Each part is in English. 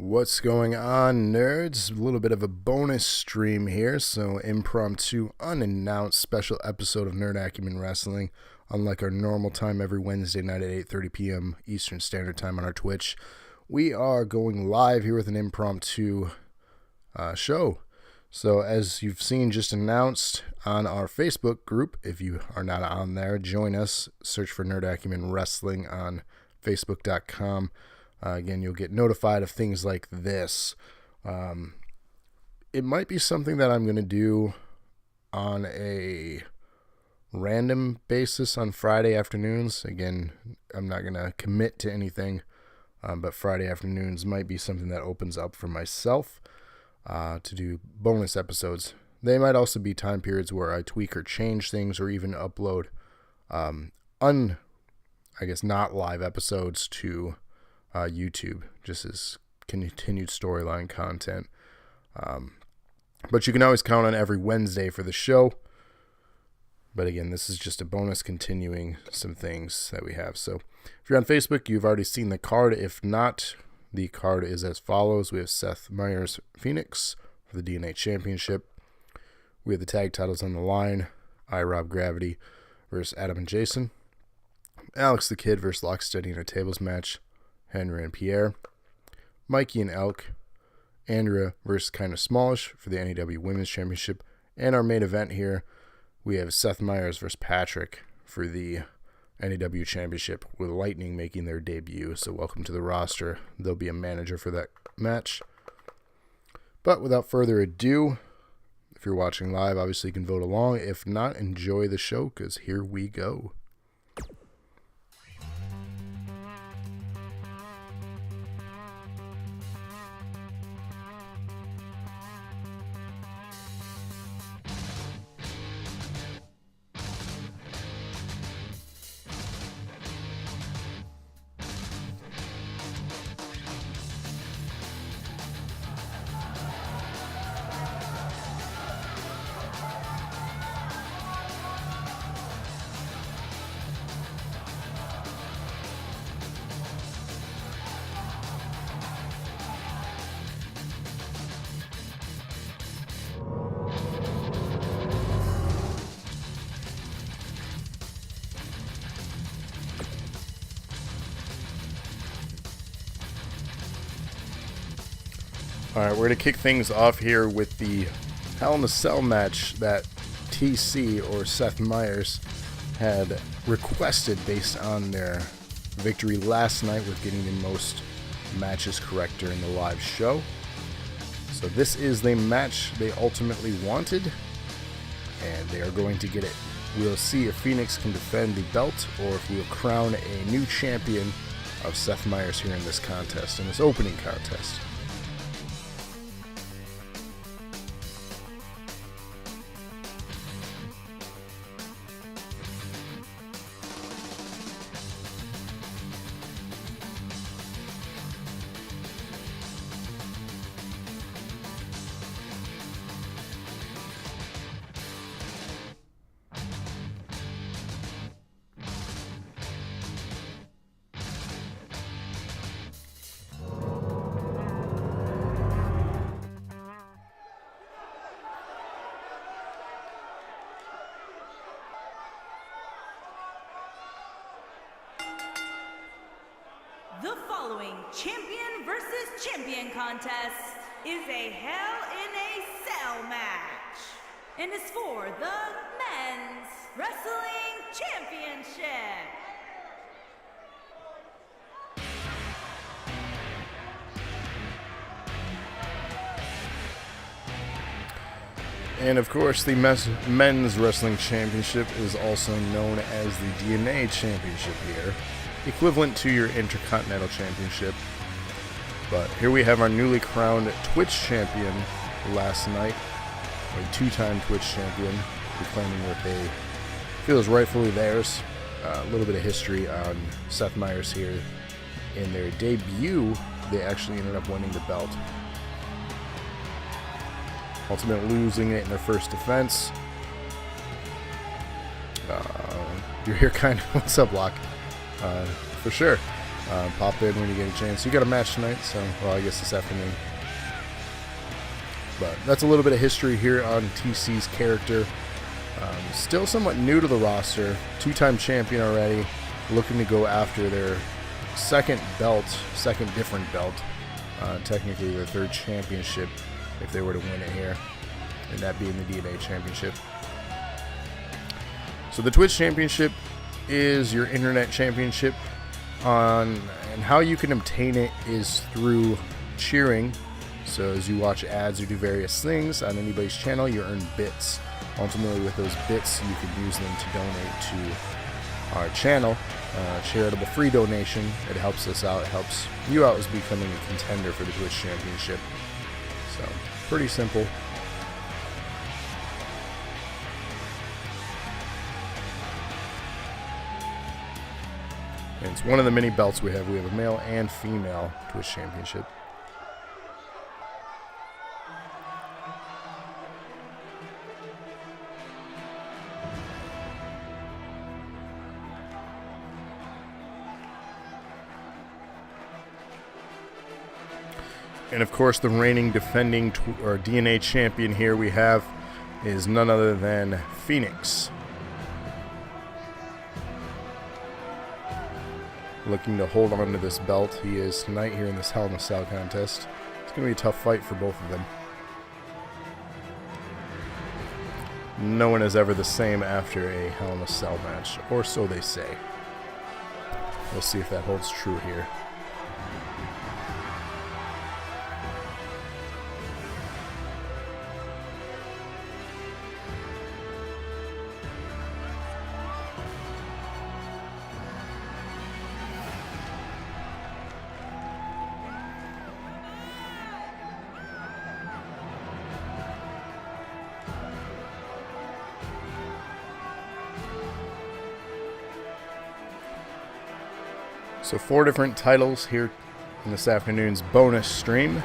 What's going on, nerds? A little bit of a bonus stream here, so impromptu, unannounced special episode of Nerd Acumen Wrestling, unlike our normal time every Wednesday night at 8:30 p.m. Eastern Standard Time on our Twitch. We are going live here with an impromptu show. So as you've seen just announced on our Facebook group, if you are not on there, join us. Search for Nerd Acumen Wrestling on Facebook.com. Again, you'll get notified of things like this. It might be something that I'm going to do on a random basis on Friday afternoons. Again, I'm not going to commit to anything, but Friday afternoons might be something that opens up for myself to do bonus episodes. They might also be time periods where I tweak or change things or even upload not live episodes to YouTube, just as continued storyline content. But you can always count on every Wednesday for the show. But again, this is just a bonus continuing some things that we have. So if you're on Facebook, you've already seen the card. If not, the card is as follows. We have Seth Meyers Phoenix for the DNA Championship. We have the tag titles on the line. Rob Gravity versus Adam and Jason. Alex the Kid versus Locksteady in a tables match. Henry and Pierre. Mikey and Elk. Andrea versus Kinda Smallish for the NEW Women's Championship. And our main event here, we have Seth Meyers versus Patrick for the NEW Championship, with Lightning making their debut. So welcome to the roster. There'll be a manager for that match. But without further ado, if you're watching live, obviously you can vote along. If not, enjoy the show, because here we go. Alright, we're going to kick things off here with the Hell in a Cell match that TC, or Seth Meyers, had requested based on their victory last night with getting the most matches correct during the live show. So this is the match they ultimately wanted, and they are going to get it. We'll see if Phoenix can defend the belt, or if we'll crown a new champion of Seth Meyers here in this contest, in this opening contest. The following champion versus champion contest is a Hell in a Cell match and is for the Men's Wrestling Championship. And of course, the Men's Wrestling Championship is also known as the DNA Championship here, equivalent to your Intercontinental Championship. But here we have our newly crowned Twitch champion last night, a two-time Twitch champion, reclaiming what they feel is rightfully theirs. A little bit of history on Seth Meyers here. In their debut, they actually ended up winning the belt, ultimately losing it in their first defense. You're here kind of, what's up, Locke? For sure. Pop in when you get a chance. You got a match tonight, so, well, I guess this afternoon. But that's a little bit of history here on TC's character. Still somewhat new to the roster. 2-time champion already. Looking to go after their second different belt. Technically their third championship if they were to win it here. And that being the DNA championship. So the Twitch championship is your internet championship. And how you can obtain it is through cheering. So as you watch ads or do various things on anybody's channel, you earn bits. Ultimately, with those bits, you can use them to donate to our channel. Charitable free donation. It helps us out. It helps you out as becoming a contender for the Twitch championship. So pretty simple. And it's one of the many belts we have. We have a male and female Twitch championship. And of course, the reigning defending DNA champion here we have is none other than Phoenix. Looking to hold on to this belt. He is tonight here in this Hell in a Cell contest. It's going to be a tough fight for both of them. No one is ever the same after a Hell in a Cell match, or so they say. We'll see if that holds true here. So 4 different titles here in this afternoon's bonus stream.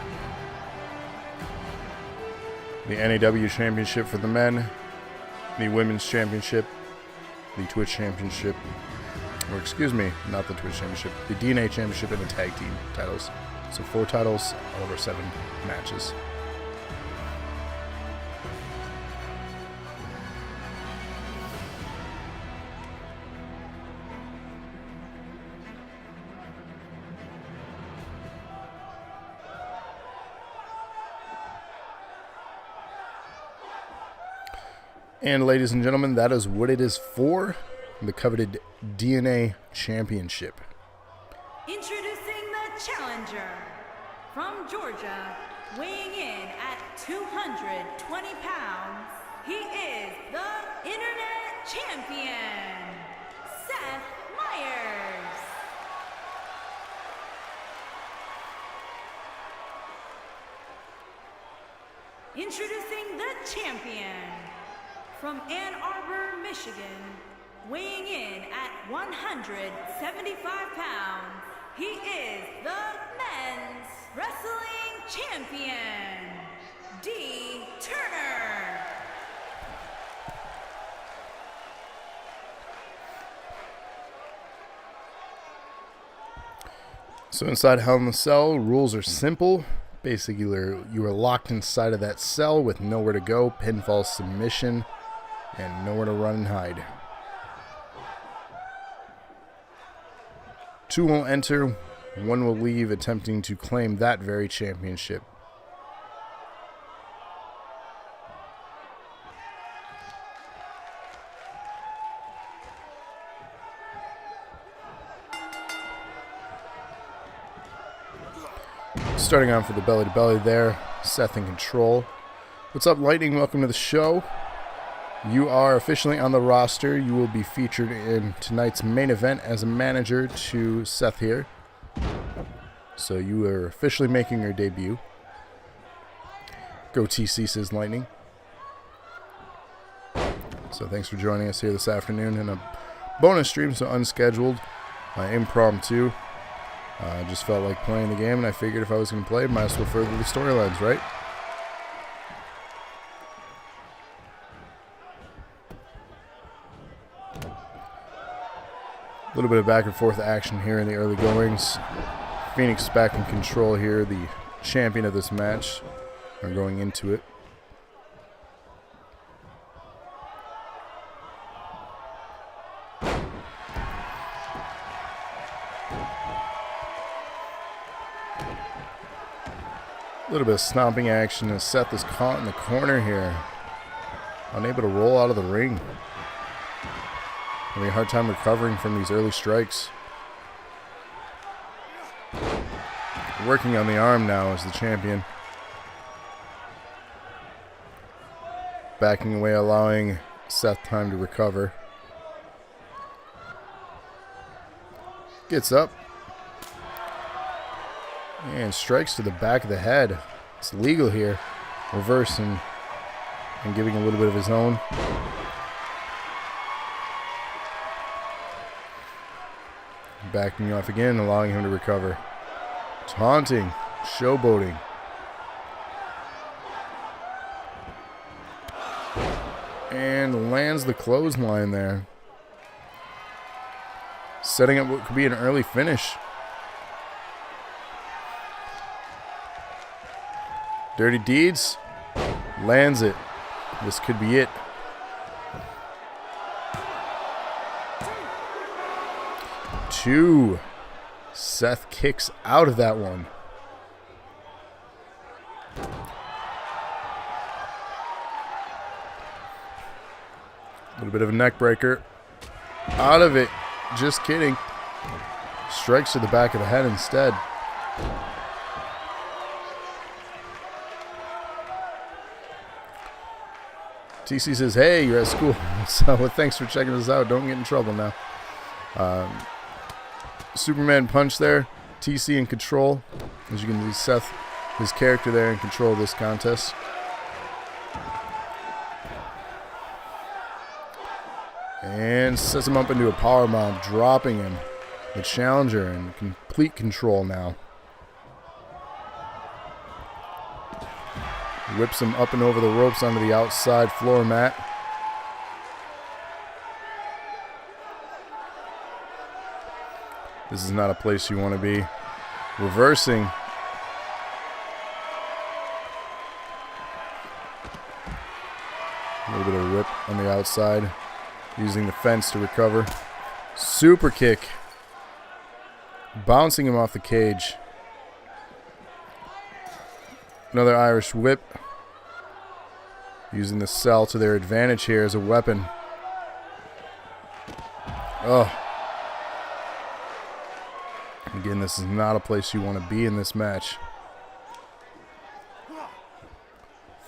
The NAW Championship for the men, the Women's Championship, the Twitch Championship, or excuse me, not the Twitch Championship, the DNA Championship and the Tag Team titles. So 4 titles over 7 matches. And ladies and gentlemen, that is what it is for, the coveted DNA Championship. Introducing the challenger from Georgia, weighing in at 220 pounds, he is the Internet Champion, Seth Myers. Introducing the champion from Ann Arbor, Michigan, weighing in at 175 pounds, he is the men's wrestling champion, D. Turner. So inside Hell in a Cell, rules are simple. Basically, you are locked inside of that cell with nowhere to go, pinfall submission, and nowhere to run and hide. 2 will enter, 1 will leave, attempting to claim that very championship. Starting on for the belly-to-belly there, Seth in control. What's up, Lightning? Welcome to the show. You are officially on the roster. You will be featured in tonight's main event as a manager to Seth here. So you are officially making your debut. Go TC, says Lightning. So thanks for joining us here this afternoon in a bonus stream, so unscheduled, impromptu. I just felt like playing the game, and I figured if I was going to play, might as well further the storylines, right? A little bit of back and forth action here in the early goings. Phoenix back in control here, the champion of this match, are going into it. A little bit of stomping action as Seth is caught in the corner here. Unable to roll out of the ring. Having a hard time recovering from these early strikes. Working on the arm now as the champion. Backing away, allowing Seth time to recover. Gets up. And strikes to the back of the head. It's legal here. Reversing and giving a little bit of his own. Backing off again, allowing him to recover. Taunting, showboating. And lands the clothesline there. Setting up what could be an early finish. Dirty Deeds lands it. This could be it. Two. Seth kicks out of that one. A little bit of a neck breaker. Out of it. Just kidding. Strikes to the back of the head instead. TC says, hey, you're at school. So thanks for checking us out. Don't get in trouble now. Superman punch there. TC in control. As you can see, Seth, his character there, in control of this contest. And sets him up into a powerbomb, dropping him. The challenger in complete control now. Whips him up and over the ropes onto the outside floor mat. This is not a place you want to be. Reversing. A little bit of whip on the outside. Using the fence to recover. Super kick. Bouncing him off the cage. Another Irish whip. Using the cell to their advantage here as a weapon. Oh. Again, this is not a place you want to be in this match.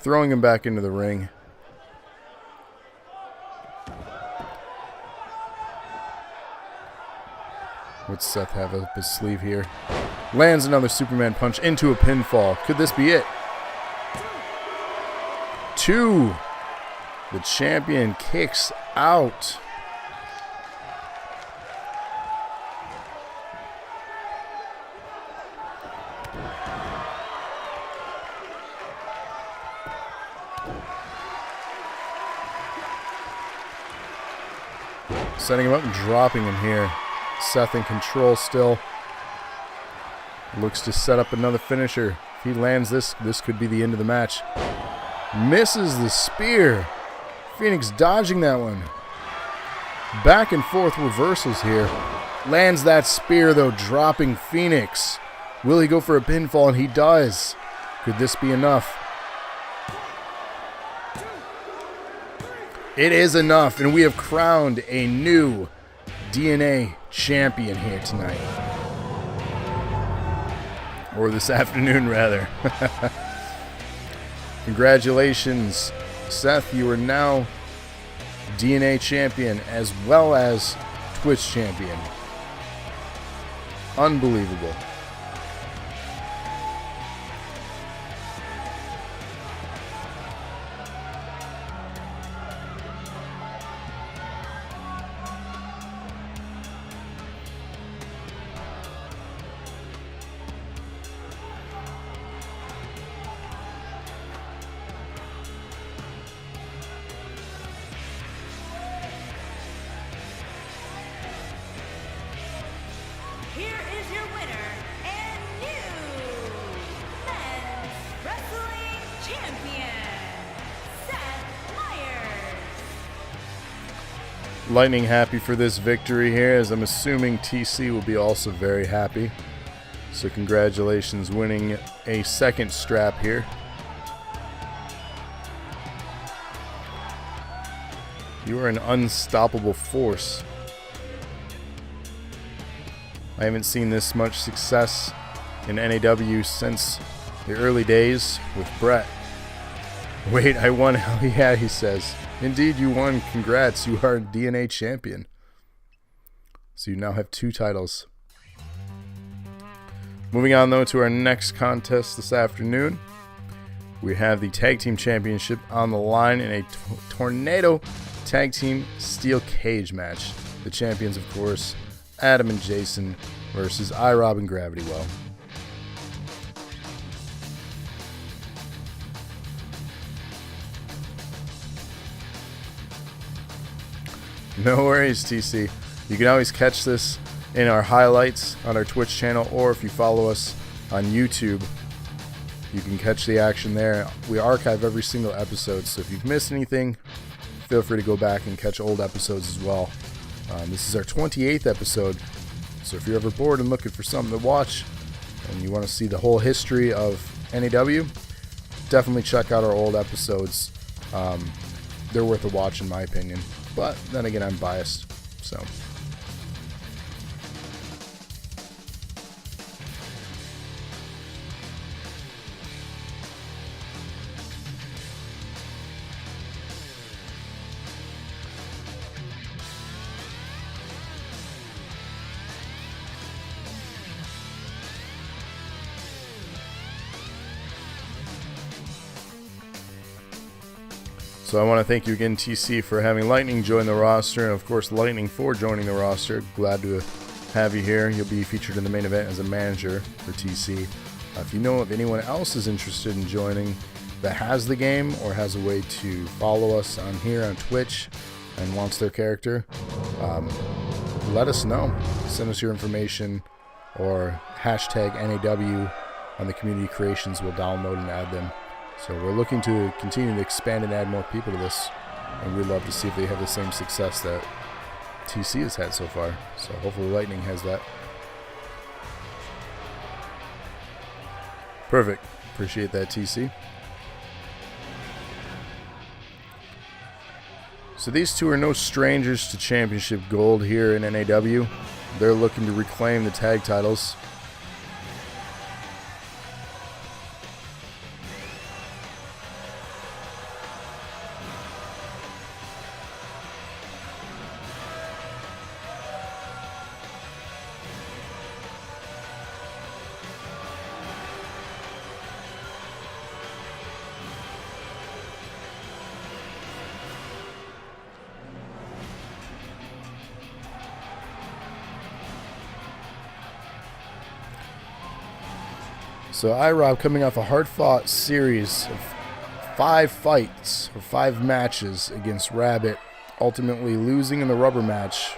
Throwing him back into the ring. What's Seth have up his sleeve here? Lands another Superman punch into a pinfall. Could this be it? Two. The champion kicks out. Setting him up and dropping him here. Seth in control still. Looks to set up another finisher. If he lands this, this could be the end of the match. Misses the spear. Phoenix dodging that one. Back and forth reversals here. Lands that spear though, dropping Phoenix. Will he go for a pinfall? And he does. Could this be enough? It is enough, and we have crowned a new DNA champion here tonight. Or this afternoon, rather. Congratulations, Seth. You are now DNA champion as well as Twitch champion. Unbelievable. Lightning happy for this victory here, as I'm assuming TC will be also very happy. So congratulations, winning a second strap here. You are an unstoppable force. I haven't seen this much success in NAW since the early days with Brett. Wait, I won. Hell yeah, he says. Indeed, you won. Congrats. You are DNA champion. So you now have 2 titles. Moving on, though, to our next contest this afternoon. We have the Tag Team Championship on the line in a Tornado Tag Team Steel Cage match. The champions, of course, Adam and Jason versus iRob and GRAV1TY. No worries, TC. You can always catch this in our highlights on our Twitch channel, or if you follow us on YouTube, you can catch the action there. We archive every single episode, so if you've missed anything, feel free to go back and catch old episodes as well. This is our 28th episode, so if you're ever bored and looking for something to watch and you want to see the whole history of NAW, definitely check out our old episodes. They're worth a watch in my opinion, but then again, I'm biased, so... So I want to thank you again, TC, for having Lightning join the roster, and of course Lightning for joining the roster. Glad to have you here. You'll be featured in the main event as a manager for TC. If you know of anyone else is interested in joining that has the game or has a way to follow us on here on Twitch and wants their character, let us know. Send us your information or hashtag NAW on the community creations. We'll download and add them. So we're looking to continue to expand and add more people to this, and we'd love to see if they have the same success that TC has had so far. So hopefully Lightning has that. Perfect. Appreciate that, TC. So these two are no strangers to championship gold here in NAW. They're looking to reclaim the tag titles. So iRob, coming off a hard-fought series of 5 fights or 5 matches against Rabbit, ultimately losing in the rubber match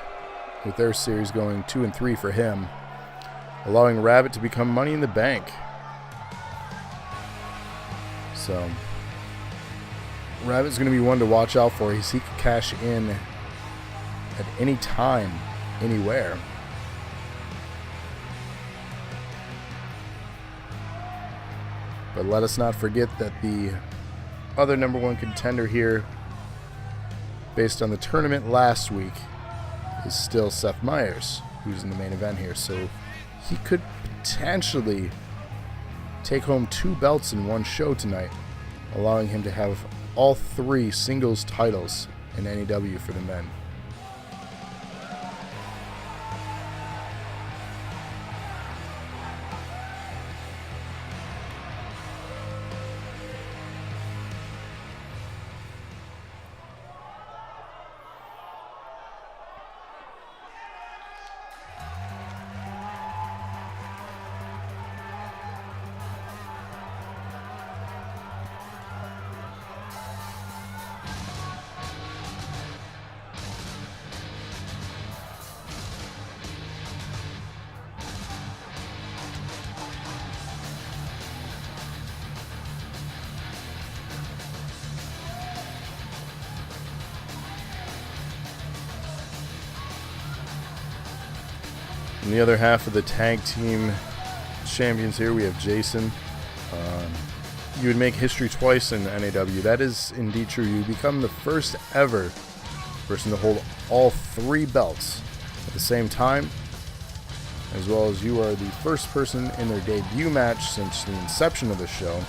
with their series going 2-3 for him, allowing Rabbit to become Money in the Bank. So Rabbit's going to be one to watch out for. He can cash in at any time, anywhere. But let us not forget that the other #1 contender here, based on the tournament last week, is still Seth Meyers, who's in the main event here. So he could potentially take home 2 belts in one show tonight, allowing him to have all 3 singles titles in NAW for the men. On the other half of the tag team champions here, we have Jason. You would make history twice in NAW. That is indeed true. You become the first ever person to hold all 3 belts at the same time, as well as you are the first person in their debut match since the inception of the show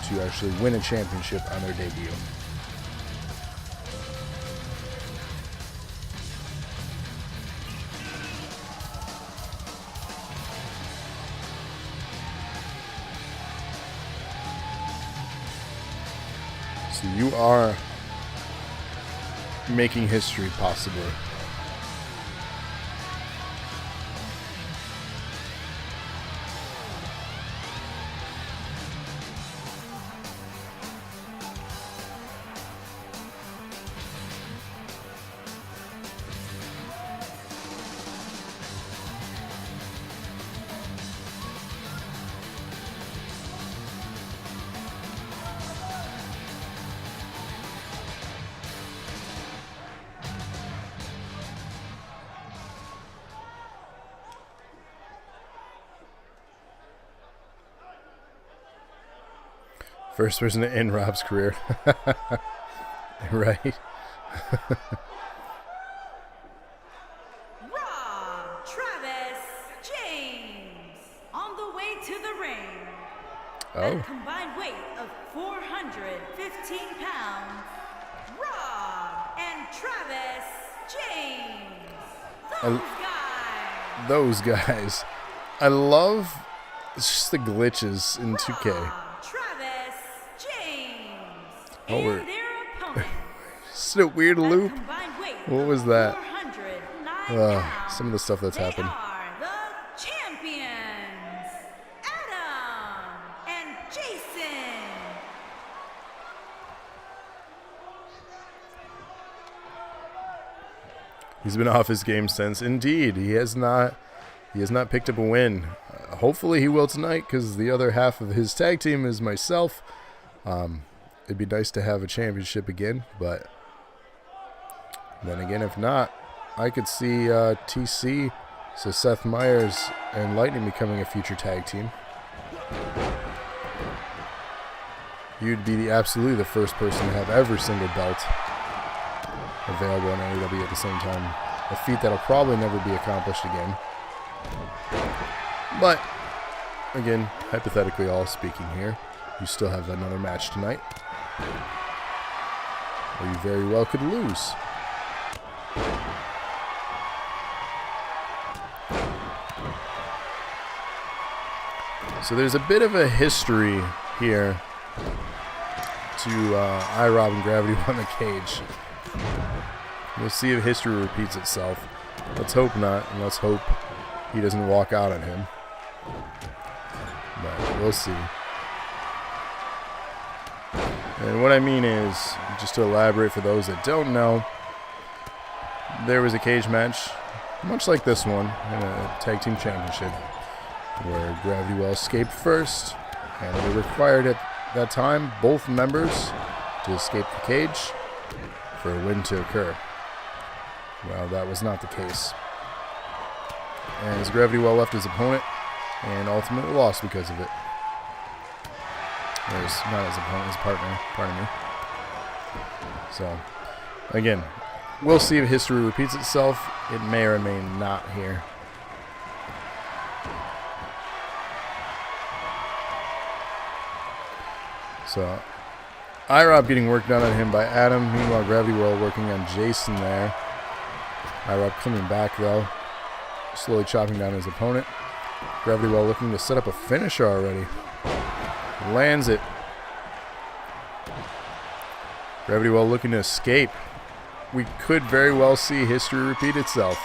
to actually win a championship on their debut. So you are making history, possibly. First person to end Rob's career. Right? Rob Travis James on the way to the ring. At a combined weight of 415 pounds, Rob and Travis James. Those guys. I love just the glitches in 2K. Oh, we're just a weird loop. What was that? Some of the stuff that's happened. The champions, Adam and Jason. He's been off his game since. Indeed, he has not picked up a win. Hopefully, he will tonight, because the other half of his tag team is myself. It'd be nice to have a championship again, but then again, if not, I could see TC, so Seth Meyers and Lightning becoming a future tag team. You'd be absolutely the first person to have every single belt available in AEW at the same time. A feat that'll probably never be accomplished again. But, again, hypothetically all speaking here, you still have another match tonight, or you very well could lose. So there's a bit of a history here to IROB and GRAV1TY in the cage. We'll see if history repeats itself. Let's hope not, and let's hope he doesn't walk out on him. But we'll see. And what I mean is, just to elaborate for those that don't know, there was a cage match, much like this one, in a tag team championship, where GRAV1TY escaped first, and it required at that time both members to escape the cage for a win to occur. Well, that was not the case, as GRAV1TY left his opponent and ultimately lost because of it. Or not his opponent, his partner, pardon me. So, again, we'll see if history repeats itself. It may or may not here. So, IROB getting work done on him by Adam. Meanwhile, GRAV1TY working on Jason there. IROB coming back, though. Slowly chopping down his opponent. GRAV1TY looking to set up a finisher already. Lands it. GRAV1TY looking to escape. We could very well see history repeat itself.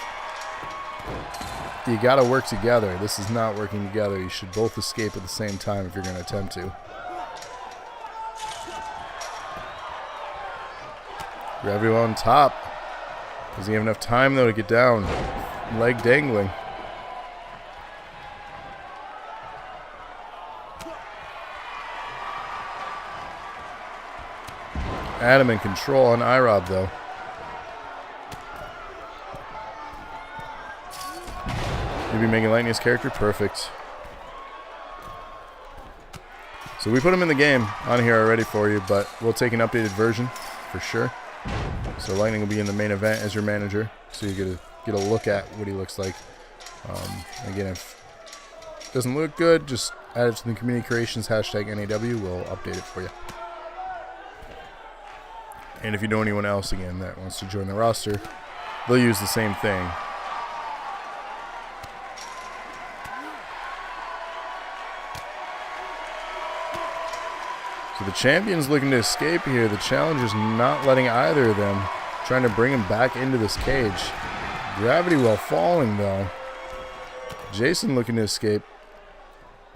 You gotta work together. This is not working together. You should both escape at the same time if you're going to attempt to. GRAV1TY on top. Does he have enough time, though, to get down? Leg dangling. Adam in control on IROB, though. It'd be making Lightning his character? Perfect. So we put him in the game on here already for you, but we'll take an updated version for sure. So Lightning will be in the main event as your manager, so you get a look at what he looks like. Again, if it doesn't look good, just add it to the community creations hashtag NAW. We'll update it for you. And if you know anyone else again that wants to join the roster, they'll use the same thing. So the champion's looking to escape here. The challenger's not letting either of them, trying to bring him back into this cage. Gravity Well falling though. Jason looking to escape.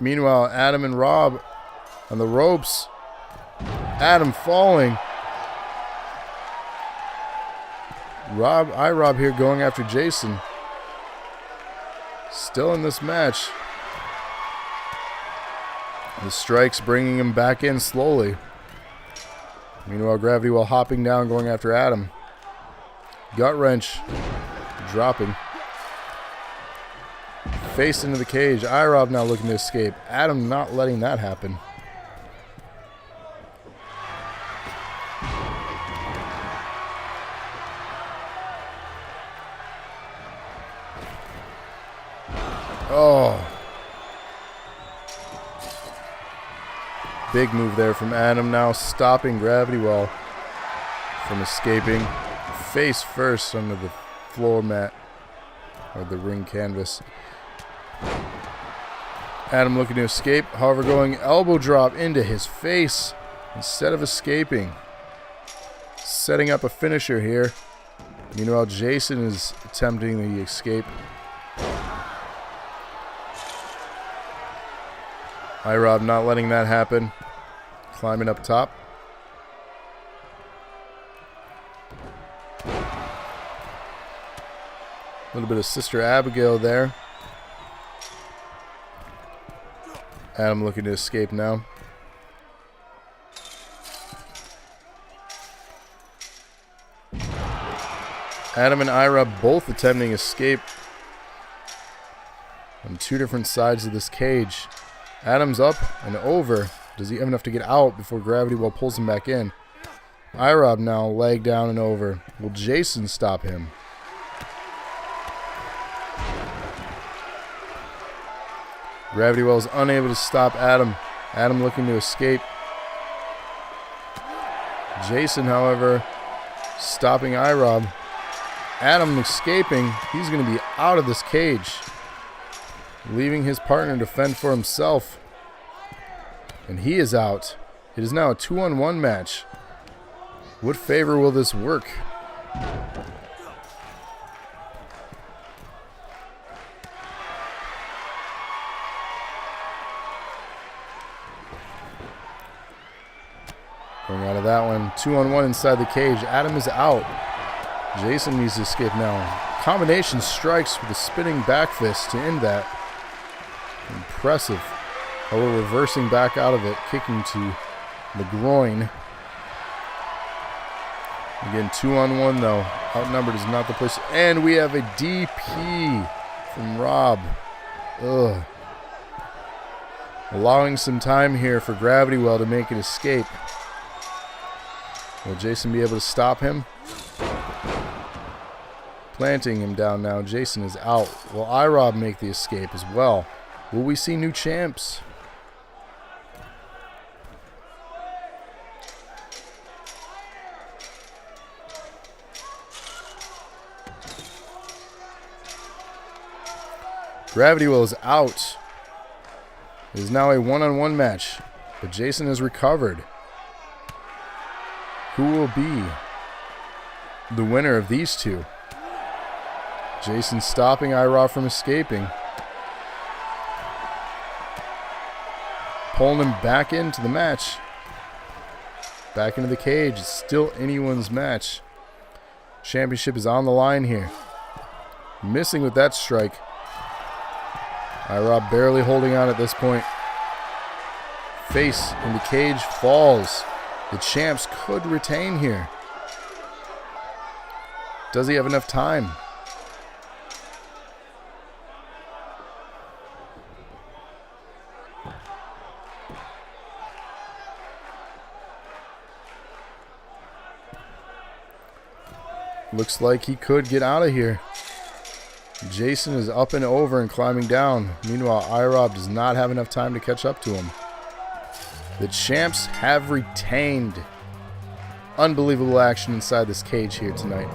Meanwhile, Adam and Rob on the ropes. Adam falling. Rob here going after Jason. Still in this match. The strikes bringing him back in slowly. Meanwhile, Gravity Well hopping down, going after Adam. Gut wrench. Dropping. Face into the cage. Rob now looking to escape. Adam not letting that happen. Oh. Big move there from Adam, now stopping Gravity Well from escaping. Face first under the floor mat, or the ring canvas. Adam looking to escape, however going elbow drop into his face instead of escaping. Setting up a finisher here. Meanwhile, Jason is attempting the escape. Rob not letting that happen. Climbing up top. A little bit of Sister Abigail there. Adam looking to escape now. Adam and Rob both attempting escape on two different sides of this cage. Adam's up and over. Does he have enough to get out before Gravity Well pulls him back in? Rob now leg down and over. Will Jason stop him? Gravity Well is unable to stop Adam. Adam looking to escape. Jason, however, stopping Rob. Adam escaping. He's going to be out of this cage, leaving his partner to fend for himself. And he is out. It is now a 2-on-1 match. What favor will this work? Going out of that one. 2-on-1 inside the cage. Adam is out. Jason needs to escape now. Combination strikes with a spinning back fist to end that. Impressive. However, reversing back out of it, kicking to the groin. Again, 2-on-1 though. Outnumbered is not the place. And we have a DP from Rob. Ugh. Allowing some time here for Gravity Well to make an escape. Will Jason be able to stop him? Planting him down now. Jason is out. Will Rob make the escape as well? Will we see new champs? Gravity Well is out. It is now a 1-on-1 match, but Jason has recovered. Who will be the winner of these two? Jason stopping Rob from escaping. Pulling him back into the match. Back into the cage. It's still anyone's match. Championship is on the line here. Missing with that strike. Rob barely holding on at this point. Face in the cage falls. The champs could retain here. Does he have enough time? Looks like he could get out of here. Jason is up and over and climbing down. Meanwhile, IROB does not have enough time to catch up to him. The champs have retained. Unbelievable action inside this cage here tonight.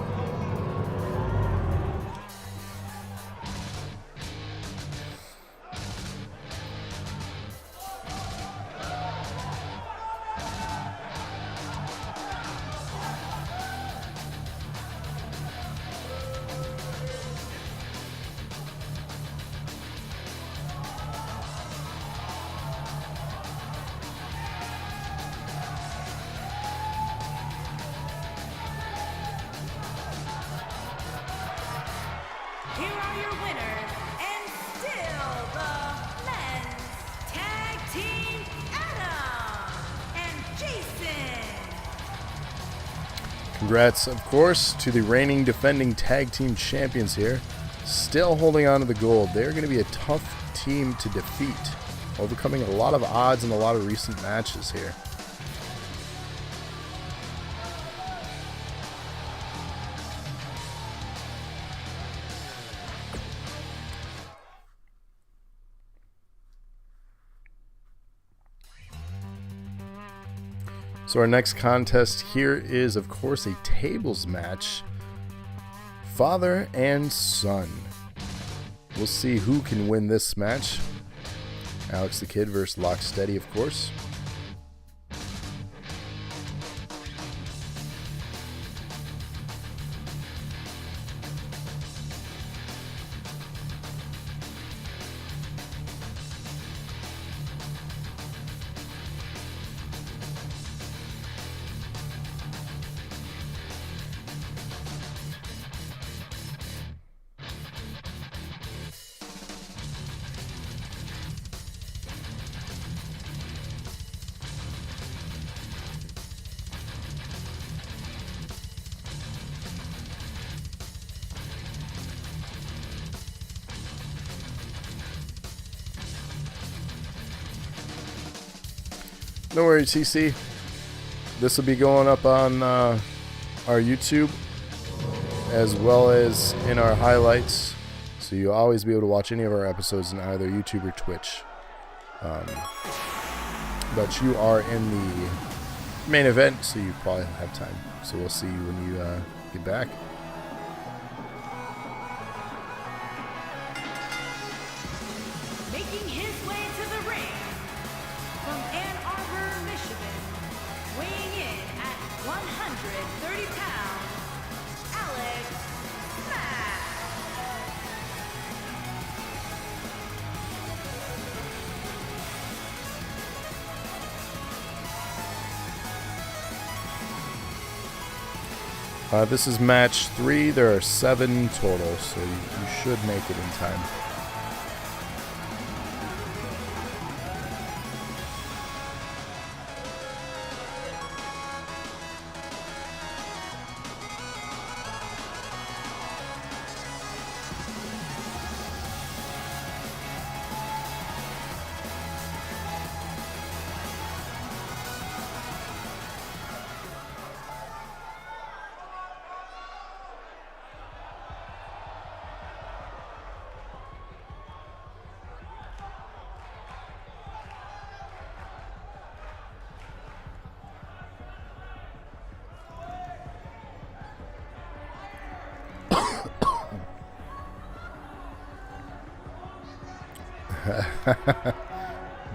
Here are your winners, and still the men's tag team, Adam and Jason. Congrats, of course, to the reigning defending tag team champions here. Still holding on to the gold. They're going to be a tough team to defeat, overcoming a lot of odds in a lot of recent matches here. So our next contest here is, of course, a tables match. Father and son. We'll see who can win this match. Alex the Kid versus Locksteady, of course. No worries, TC. This will be going up on our YouTube as well as in our highlights. So you'll always be able to watch any of our episodes in either YouTube or Twitch. But you are in the main event, so you probably have time. So we'll see you when you get back. Making his way to the ring from Ann Arbor, Michigan, weighing in at 130 pounds, Alex Mack. This is match 3. There are 7 total, so you should make it in time.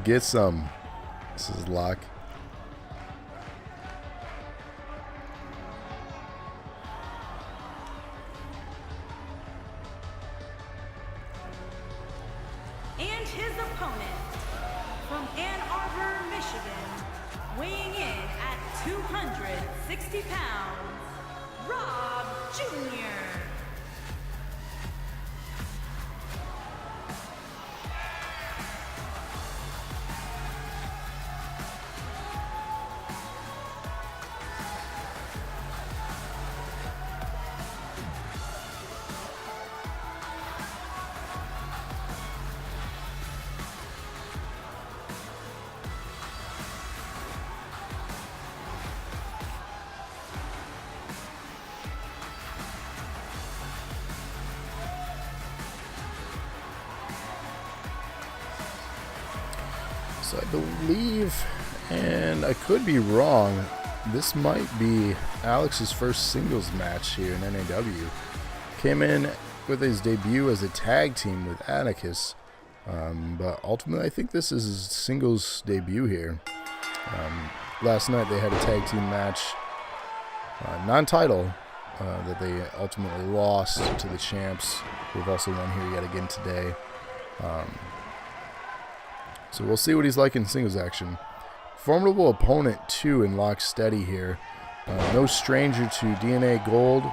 Get some. This is Lock. And his opponent from Ann Arbor, Michigan, weighing in at 260 pounds, Rob Jr. So I believe, and I could be wrong, this might be Alex's first singles match here in NAW. Came in with his debut as a tag team with Atticus, but ultimately I think this is his singles debut here. Last night they had a tag team match, non-title, that they ultimately lost to the champs, who've also won here yet again today. So we'll see what he's like in singles action. Formidable opponent too in Locksteady here. No stranger to DNA Gold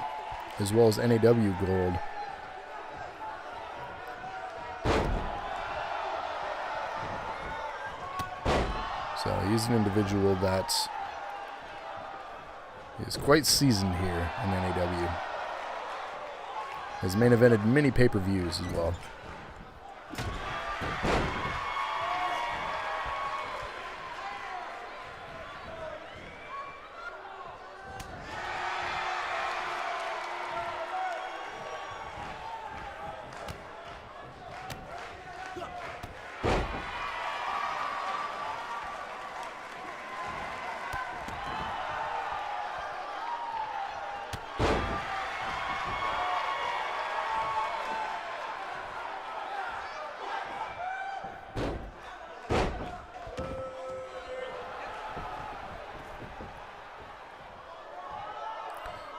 as well as NAW Gold. So he's an individual that is quite seasoned here in NAW. Has main evented many pay-per-views as well.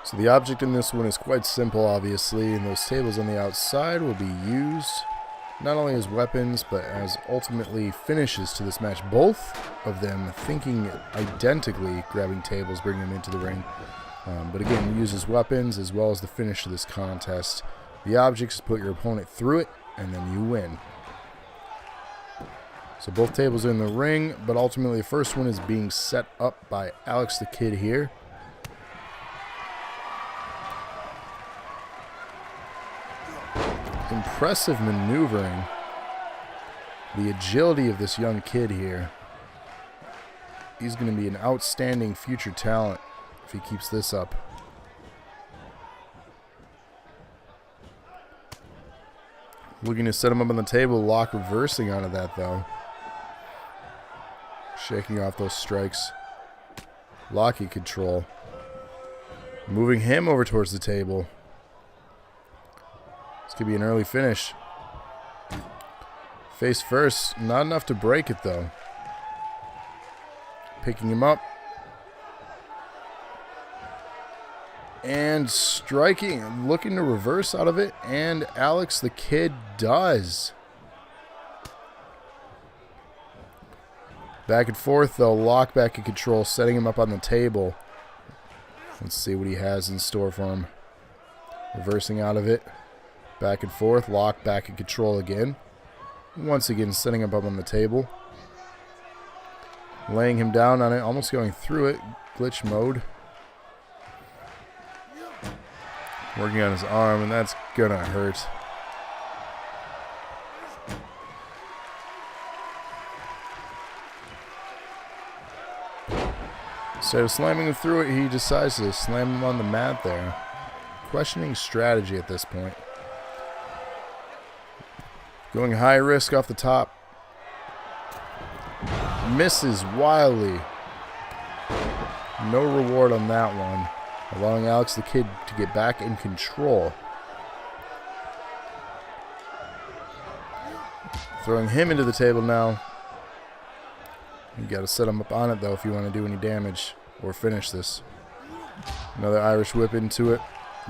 So the object in this one is quite simple, obviously, and those tables on the outside will be used not only as weapons, but as ultimately finishes to this match. Both of them thinking identically, grabbing tables, bringing them into the ring. But again, use as weapons as well as the finish to this contest. The object is put your opponent through it, and then you win. So both tables are in the ring, but ultimately the first one is being set up by Alex the Kid here. Impressive maneuvering. The agility of this young kid here. He's going to be an outstanding future talent if he keeps this up. Looking to set him up on the table. Lock reversing out of that though. Shaking off those strikes. Locking control. Moving him over towards the table. This could be an early finish. Face first. Not enough to break it, though. Picking him up. And striking. Looking to reverse out of it. And Alex the Kid does. Back and forth, though. Lock back in control. Setting him up on the table. Let's see what he has in store for him. Reversing out of it. Back and forth, lock, back in control again. Once again, setting him up on the table. Laying him down on it, almost going through it. Glitch mode. Working on his arm, and that's gonna hurt. Instead of slamming him through it, he decides to slam him on the mat there. Questioning strategy at this point. Going high risk off the top. Misses wildly. No reward on that one. Allowing Alex the Kid to get back in control. Throwing him into the table now. You got to set him up on it though if you want to do any damage or finish this. Another Irish whip into it.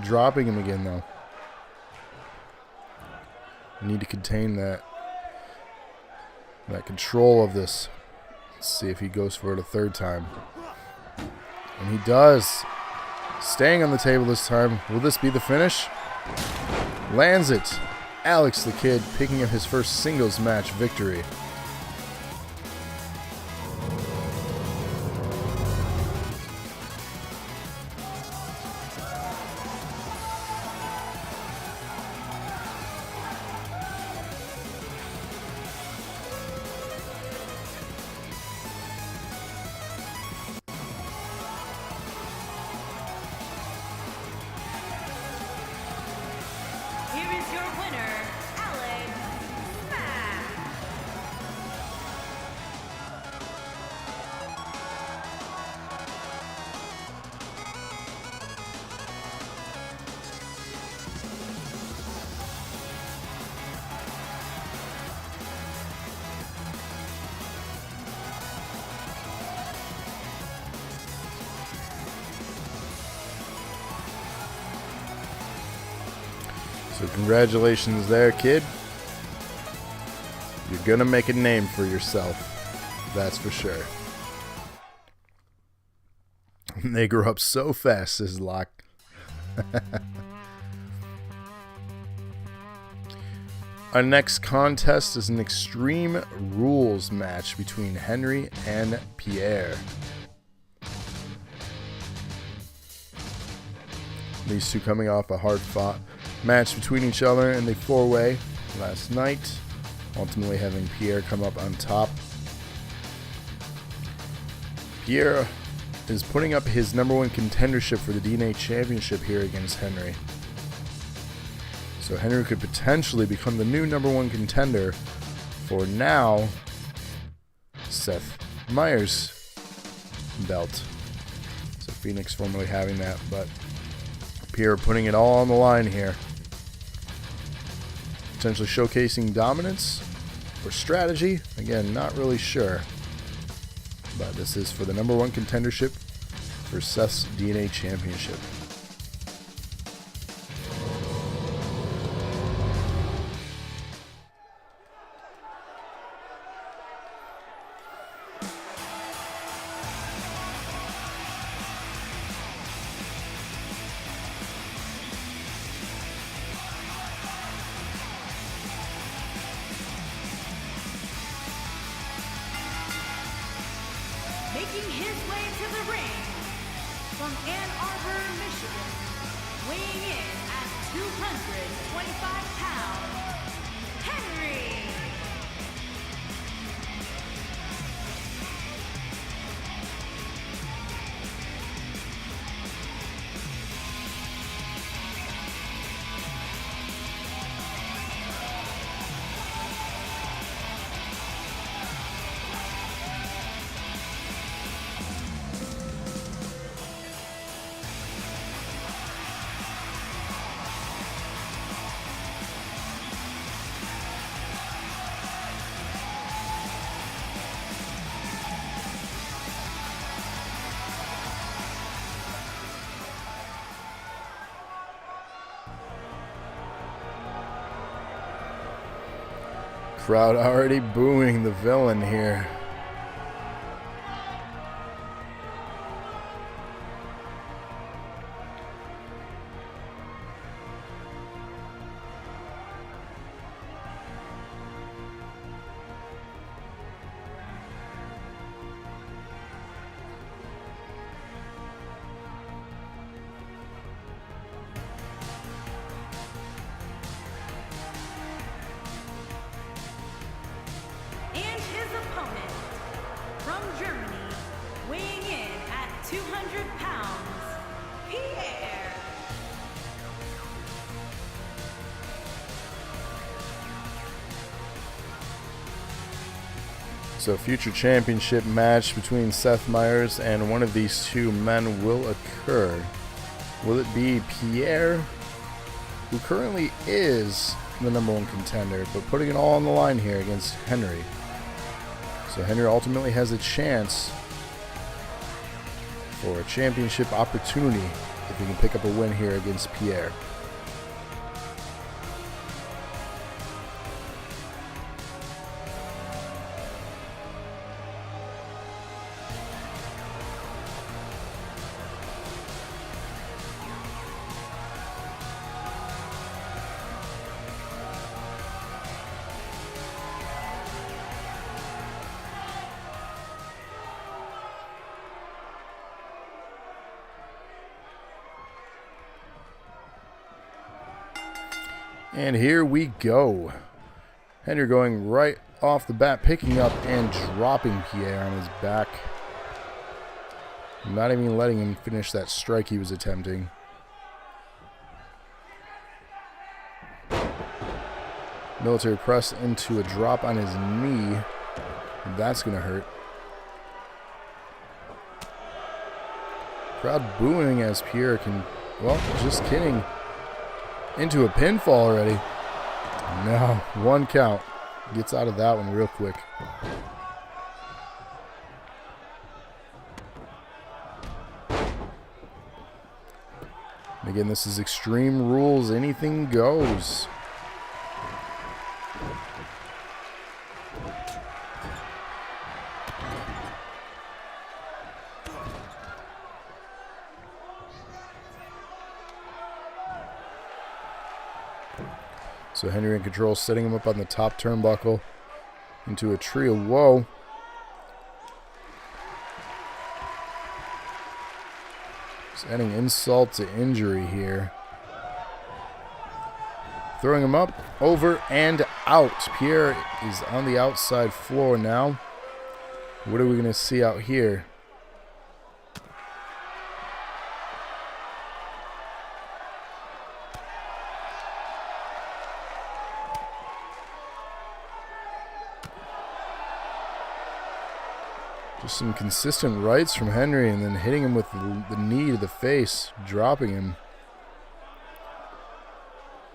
Dropping him again though. Need to contain that control of this. Let's see if he goes for it a third time. And he does. Staying on the table this time. Will this be the finish? Lands it. Alex the Kid picking up his first singles match victory. So congratulations there, kid. You're gonna make a name for yourself. That's for sure. They grew up so fast, says Locke. Our next contest is an Extreme Rules match between Henry and Pierre. These two coming off a hard-fought match between each other in the four-way last night, ultimately having Pierre come up on top. Pierre is putting up his #1 contendership for the DNA Championship here against Henry. So Henry could potentially become the new #1 contender for now Seth Meyers' belt. So Phoenix formerly having that, but Pierre putting it all on the line here. Potentially showcasing dominance or strategy. Again, not really sure. But this is for the #1 contendership for Seth's DNA Championship. Making his way to the ring from Ann Arbor, Michigan, weighing in at 225 pounds, Henry. Crowd already booing the villain here. And his opponent from Germany, weighing in at 200 pounds, Pierre. So future championship match between Seth Meyers and one of these two men will occur. Will it be Pierre, who currently is the #1 contender, but putting it all on the line here against Henry? So Henry ultimately has a chance for a championship opportunity if he can pick up a win here against Pierre. And here we go. Henry going right off the bat, picking up and dropping Pierre on his back. Not even letting him finish that strike he was attempting. Military press into a drop on his knee. That's going to hurt. Crowd booing as Pierre can, well, just kidding. Into a pinfall already. No, 1 count. Gets out of that one real quick. And again, this is Extreme Rules. Anything goes. So Henry in control, setting him up on the top turnbuckle into a tree of woe. Just adding insult to injury here. Throwing him up, over, and out. Pierre is on the outside floor now. What are we going to see out here? Just some consistent rights from Henry and then hitting him with the knee to the face, dropping him.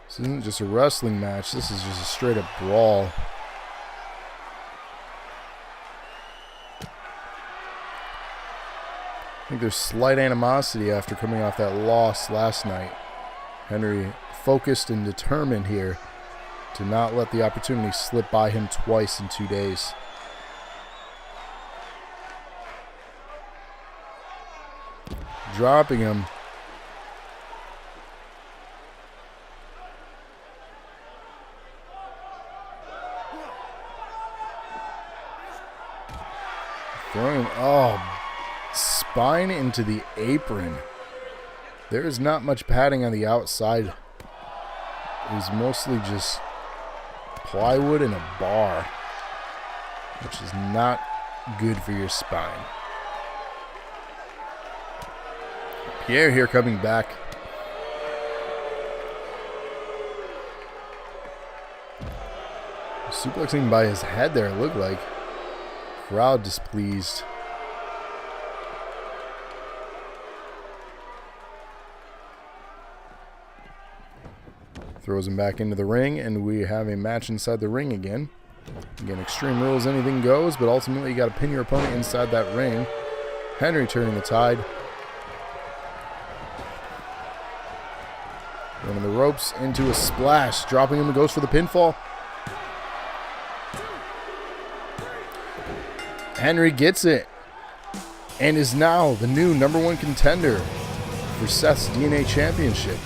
This isn't just a wrestling match, this is just a straight up brawl. I think there's slight animosity after coming off that loss last night. Henry focused and determined here to not let the opportunity slip by him twice in 2 days. Dropping him. Throwing him. Oh, spine into the apron. There is not much padding on the outside. It was mostly just plywood and a bar, which is not good for your spine. Pierre here coming back. Suplexing by his head there, it looked like. Crowd displeased. Throws him back into the ring, and we have a match inside the ring again. Again, Extreme Rules, anything goes, but ultimately you got to pin your opponent inside that ring. Henry turning the tide. Running the ropes into a splash. Dropping him and goes for the pinfall. Henry gets it. And is now the new #1 contender for Seth's DNA Championship.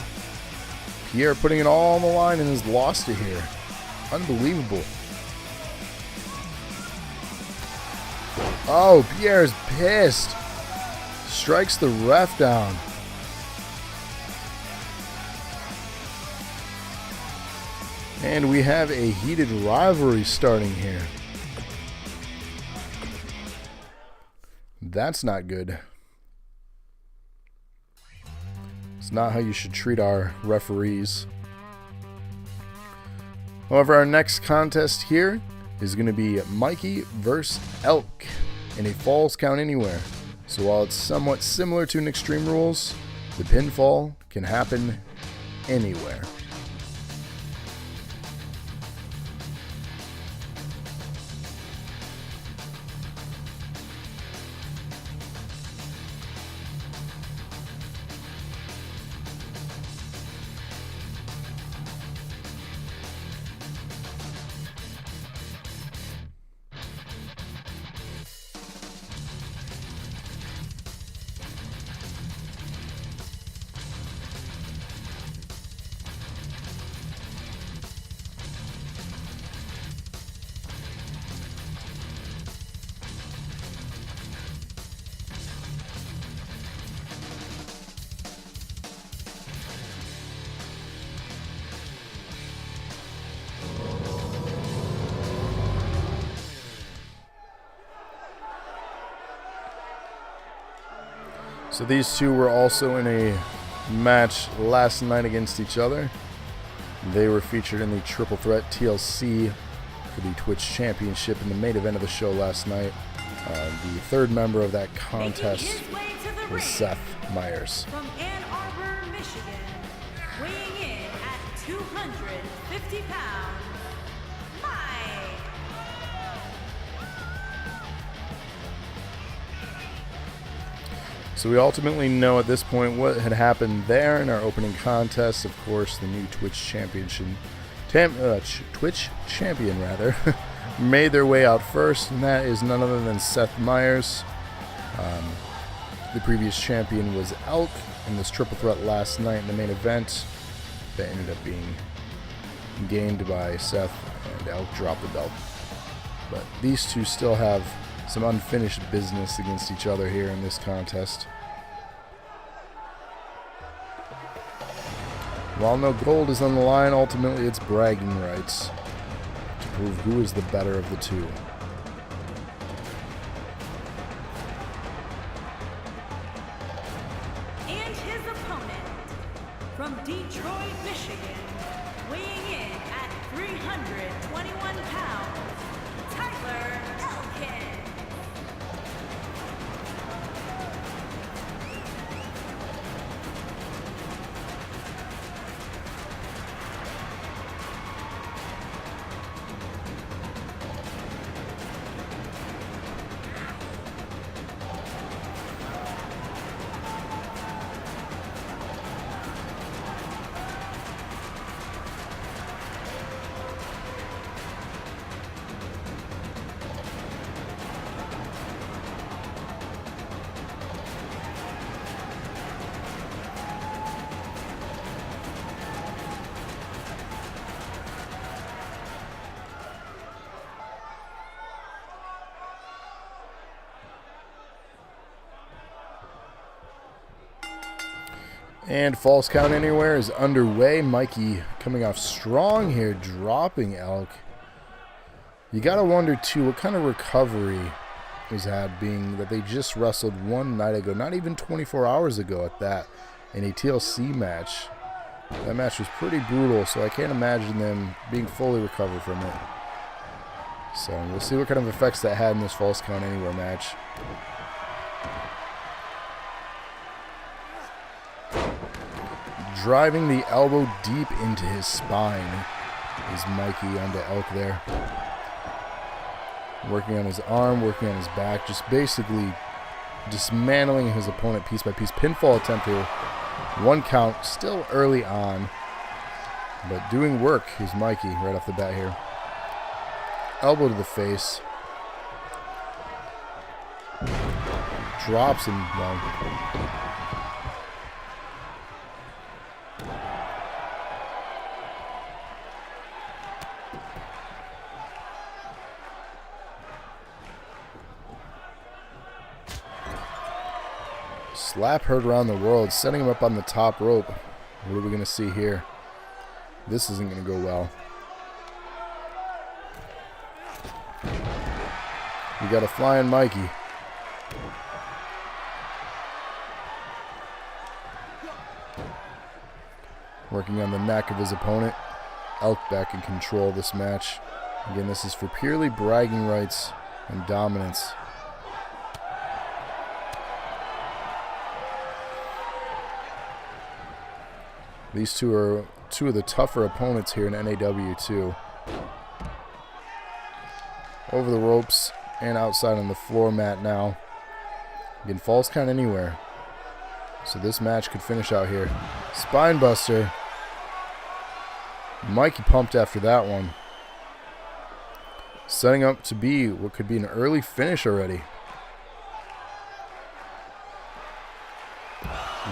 Pierre putting it all on the line and has lost it here. Unbelievable. Oh, Pierre's pissed. Strikes the ref down. And we have a heated rivalry starting here. That's not good. It's not how you should treat our referees. However, our next contest here is going to be Mikey versus Elk in a Falls Count Anywhere. So while it's somewhat similar to an Extreme Rules, the pinfall can happen anywhere. So these two were also in a match last night against each other. They were featured in the Triple Threat TLC for the Twitch Championship in the main event of the show last night. The third member of that contest was Seth Meyers. From Ann Arbor, Michigan, weighing in at 250 pounds, Mike. So we ultimately know at this point what had happened there in our opening contest. Of course, the new Twitch champion made their way out first, and that is none other than Seth Meyers. The previous champion was Elk in this triple threat last night in the main event. That ended up being gained by Seth, and Elk dropped the belt. But these two still have some unfinished business against each other here in this contest. While no gold is on the line, ultimately it's bragging rights to prove who is the better of the two. And his opponent from Detroit, Michigan, weighing in at 321 pounds, Tyler Elkin. And Falls Count Anywhere is underway. Mikey coming off strong here, dropping Elk. You gotta wonder too what kind of recovery he's had, being that they just wrestled one night ago, not even 24 hours ago at that, in a TLC match. That match was pretty brutal, so I can't imagine them being fully recovered from it. So we'll see what kind of effects that had in this Falls Count Anywhere match. Driving the elbow deep into his spine is Mikey onto Elk there. Working on his arm, working on his back, just basically dismantling his opponent piece by piece. Pinfall attempt here. 1 count, still early on, but doing work is Mikey right off the bat here. Elbow to the face. Drops him down. Slap heard around the world, setting him up on the top rope. What are we going to see here? This isn't going to go well. We got a flying Mikey. Working on the neck of his opponent. Elk back in control of this match. Again, this is for purely bragging rights and dominance. These two are two of the tougher opponents here in NAW too. Over the ropes and outside on the floor mat now. Again, Falls Count Anywhere. So this match could finish out here. Spine buster. Mikey pumped after that one. Setting up to be what could be an early finish already.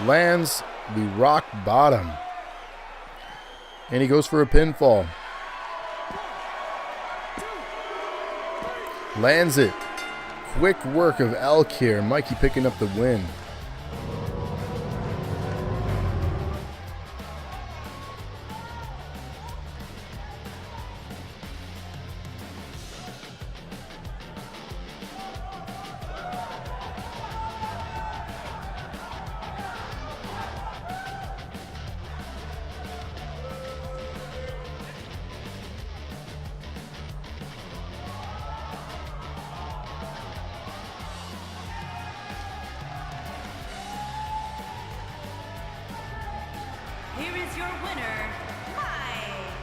Lands the rock bottom. And he goes for a pinfall. Lands it. Quick work of Elk here. Mikey picking up the win. Here is your winner, Mike.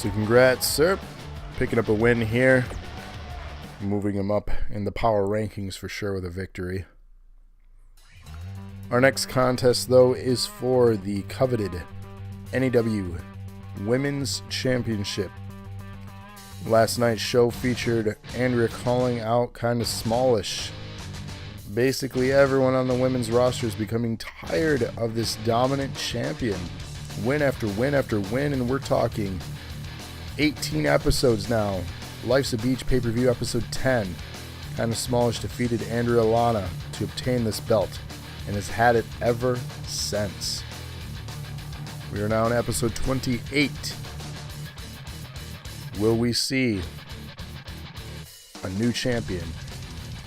So congrats, sir. Picking up a win here. Moving him up in the power rankings for sure with a victory. Our next contest, though, is for the coveted NEW Women's Championship. Last night's show featured Andrea calling out kind of smallish. Basically, everyone on the women's roster is becoming tired of this dominant champion. Win after win after win, and we're talking 18 episodes now. Life's a Beach pay-per-view episode 10. Kind of smallish defeated Andrea Lana to obtain this belt, and has had it ever since. We are now in episode 28. Will we see a new champion?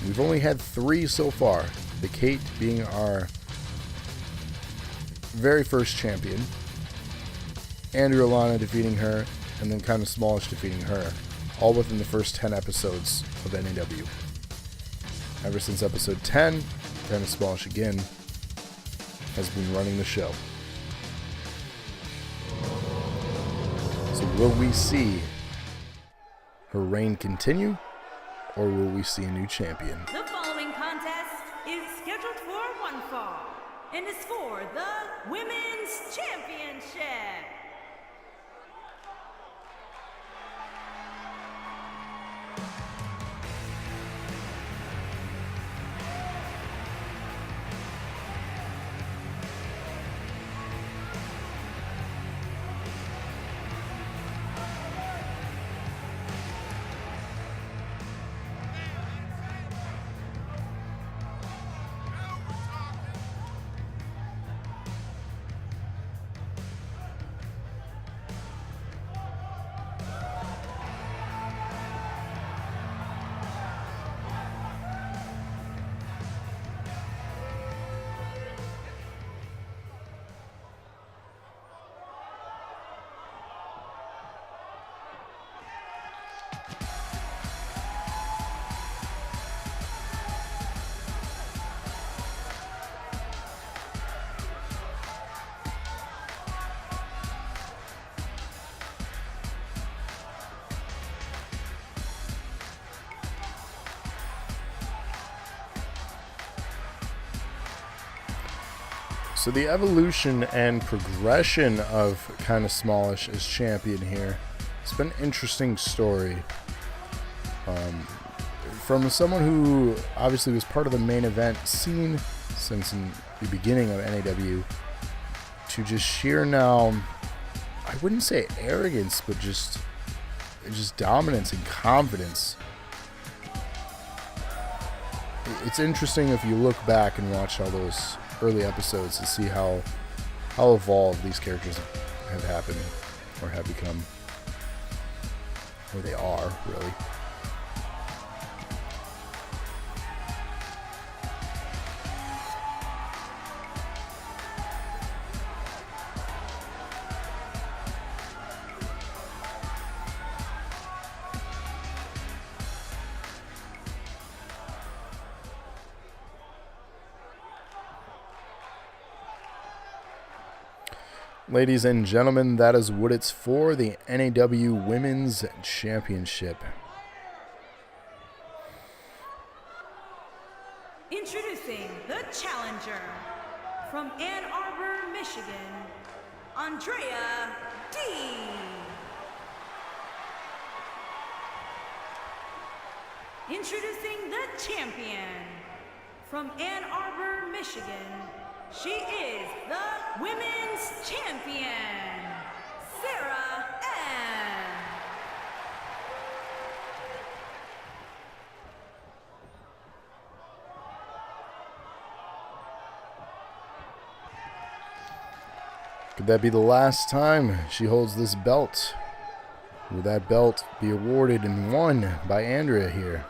We've only had 3 so far. The Kate being our very first champion. Andrea Lana defeating her, and then kind of smallish defeating her. All within the first 10 episodes of NEW. Ever since episode 10, kind of smallish again has been running the show. So will we see her reign continue, or will we see a new champion? The following contest is scheduled for one fall, and is for the Women's Championship. So the evolution and progression of kind of smallish as champion here, it's been an interesting story. From someone who obviously was part of the main event scene since in the beginning of NAW, to just sheer now, I wouldn't say arrogance, but just dominance and confidence. It's interesting if you look back and watch all those early episodes to see how evolved these characters have happened or have become, or they are really. Ladies and gentlemen, that is what it's for, the NAW Women's Championship. Introducing the challenger from Ann Arbor, Michigan, Andrea D. Introducing the champion from Ann Arbor, Michigan. She is the Women's Champion, Sarah Ann. Could that be the last time she holds this belt? Will that belt be awarded and won by Andrea here?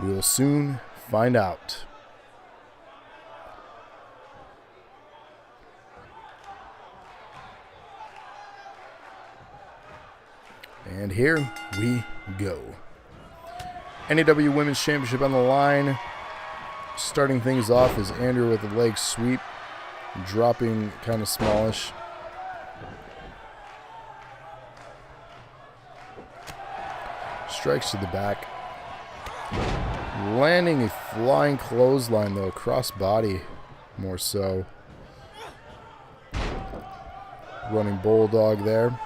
We will soon find out. And here we go. NAW Women's Championship on the line. Starting things off is Andrea with a leg sweep. Dropping kind of smallish. strikes to the back. Landing a flying clothesline, though, cross body more so. Running bulldog there.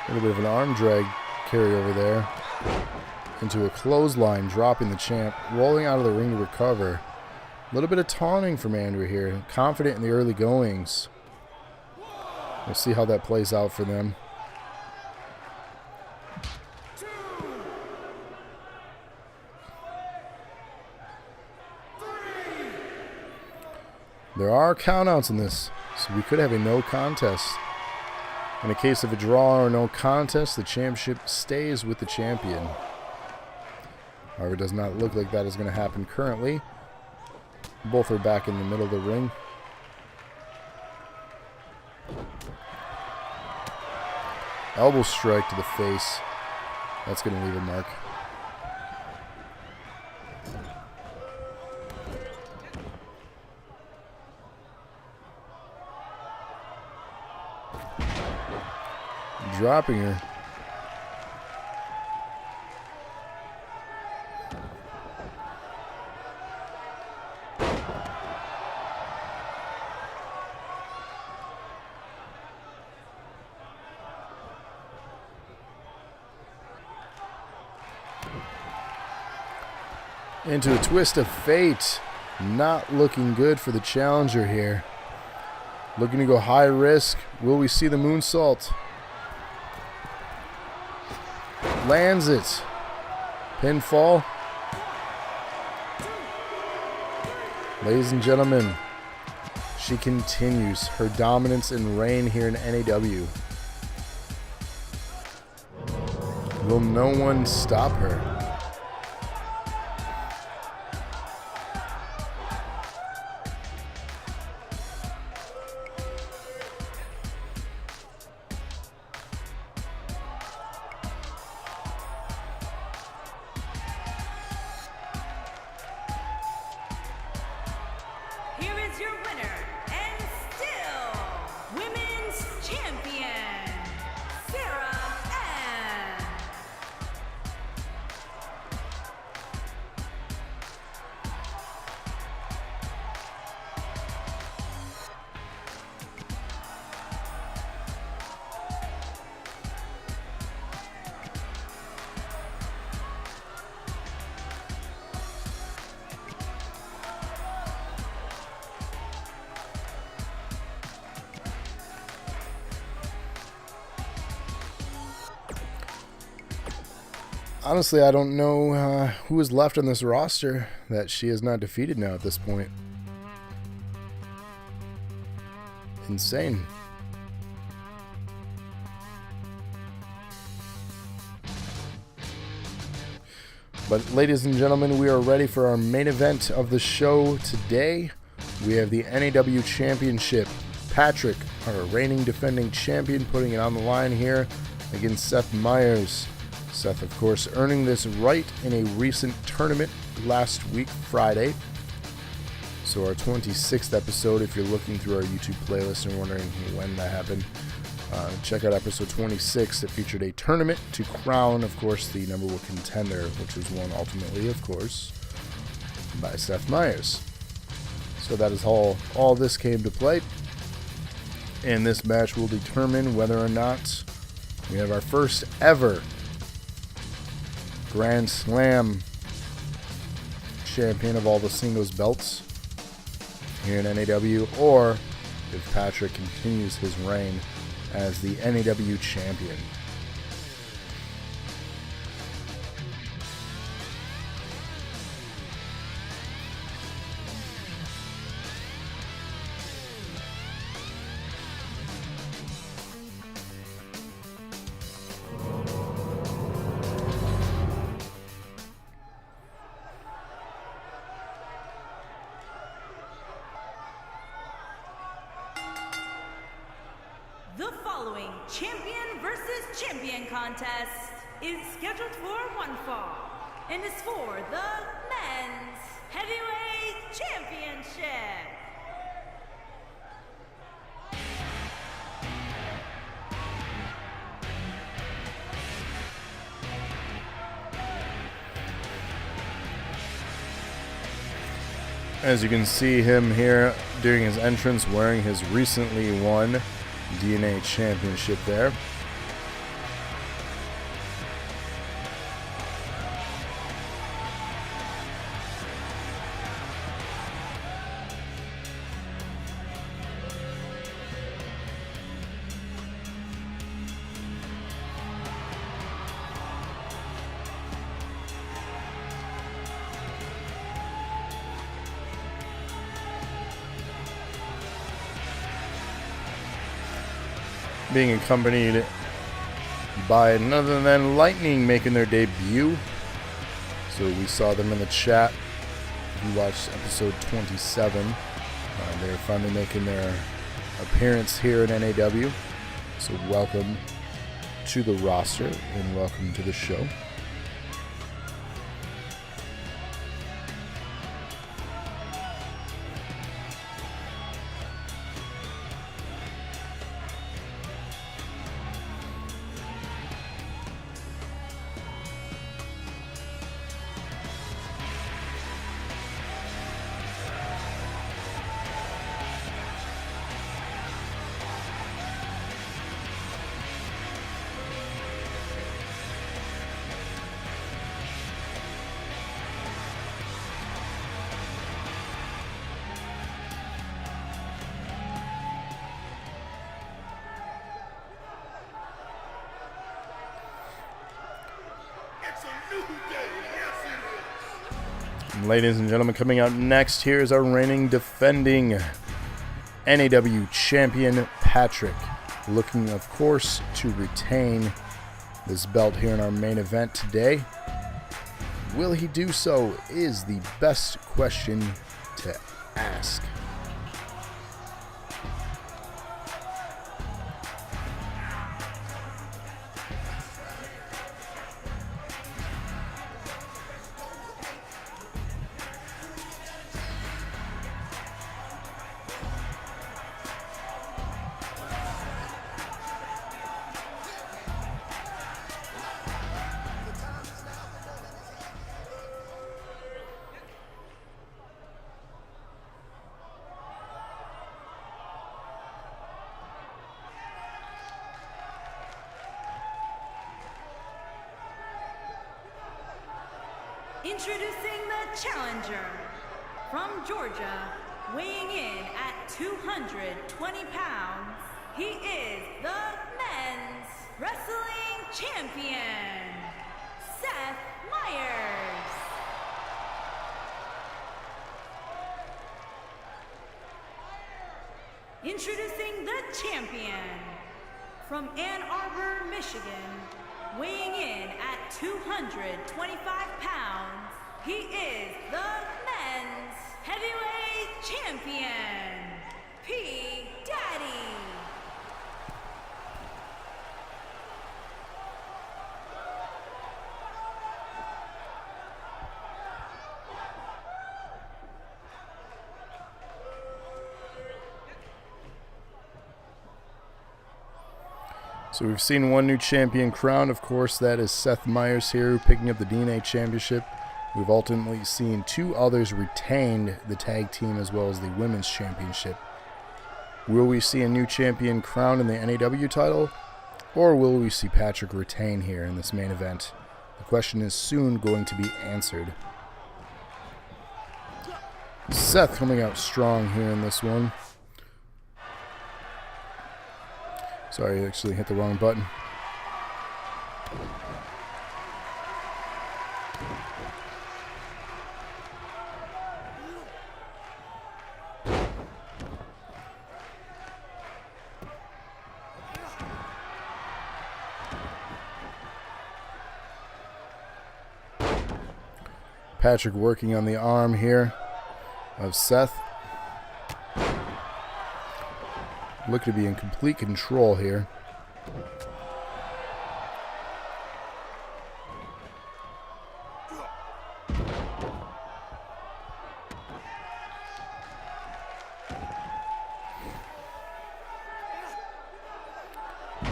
A little bit of an arm drag carry over there into a clothesline, dropping the champ, rolling out of the ring to recover. A little bit of taunting from Andrew here, confident in the early goings. We'll see how that plays out for them. There are countouts in this, so we could have a no contest. In a case of a draw or no contest, the championship stays with the champion. However, it does not look like that is going to happen currently. Both are back in the middle of the ring. Elbow strike to the face. That's going to leave a mark. Dropping her. Into a twist of fate. Not looking good for the challenger here. Looking to go high risk. Will we see the moonsault? Lands it. Pinfall. Ladies and gentlemen, she continues her dominance and reign here in NAW. Will no one stop her? Your winner and still women's champion, Sarah Ann. Honestly, I don't know who is left on this roster that she has not defeated now at this point. Insane. But ladies and gentlemen, we are ready for our main event of the show today. We have the NAW Championship. Patrick, our reigning defending champion, putting it on the line here against Seth Meyers. Seth, of course, earning this right in a recent tournament last week, Friday. So our 26th episode, if you're looking through our YouTube playlist and wondering when that happened, check out episode 26. It featured a tournament to crown, of course, the number one contender, which was won ultimately, of course, by Seth Meyers. So that is how all this came to play. And this match will determine whether or not we have our first ever Grand Slam champion of all the singles belts here in NAW, or if Patrick continues his reign as the NAW champion. The following following champion versus champion contest is scheduled for one fall and is for the men's heavyweight championship. As you can see him here during his entrance wearing his recently won DNA championship there. Being accompanied by none other than Lightning making their debut. So we saw them in the chat. If you watched episode 27, they're finally making their appearance here in NAW. So welcome to the roster and welcome to the show. Ladies and gentlemen, coming out next here is our reigning defending NAW champion, Patrick. Looking, of course, to retain this belt here in our main event today. Will he do so is the best question to ask. Introducing the challenger from Georgia, weighing in at 220 pounds, he is the men's wrestling champion, Seth Myers. Introducing the champion from Ann Arbor, Michigan, weighing in at 225 pounds, he is the men's heavyweight champion, P. Daddy. So we've seen one new champion crowned. Of course, that is Seth Myers here, picking up the DNA championship. We've ultimately seen two others retained the tag team as well as the women's championship. Will we see a new champion crowned in the NAW title? Or will we see Patrick retain here in this main event? The question is soon going to be answered. Seth coming out strong here in this one. Sorry, I actually hit the wrong button. Patrick working on the arm here of Seth. Look to be in complete control here.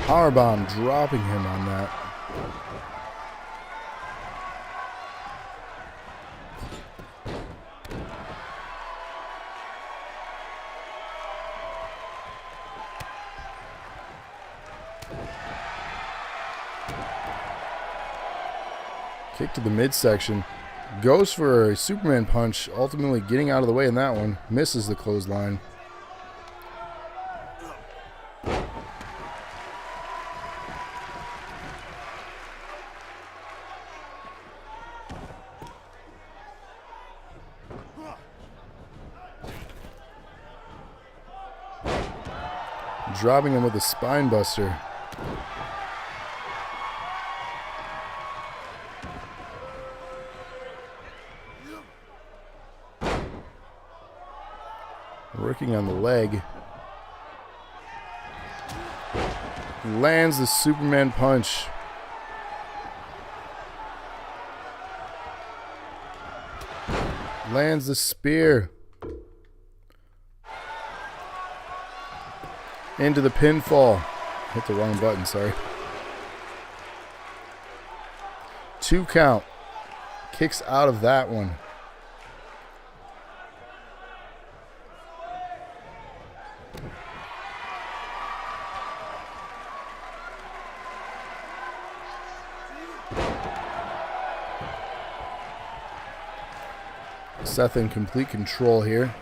Powerbomb, dropping him on that. Kick to the midsection. Goes for a Superman punch, ultimately getting out of the way in that one. Misses the clothesline. Dropping him with a spine buster. Working on the leg. Lands the Superman punch. Lands the spear. Into the pinfall. Hit the wrong button, sorry. 2 count. Kicks out of that one. Seth in complete control here.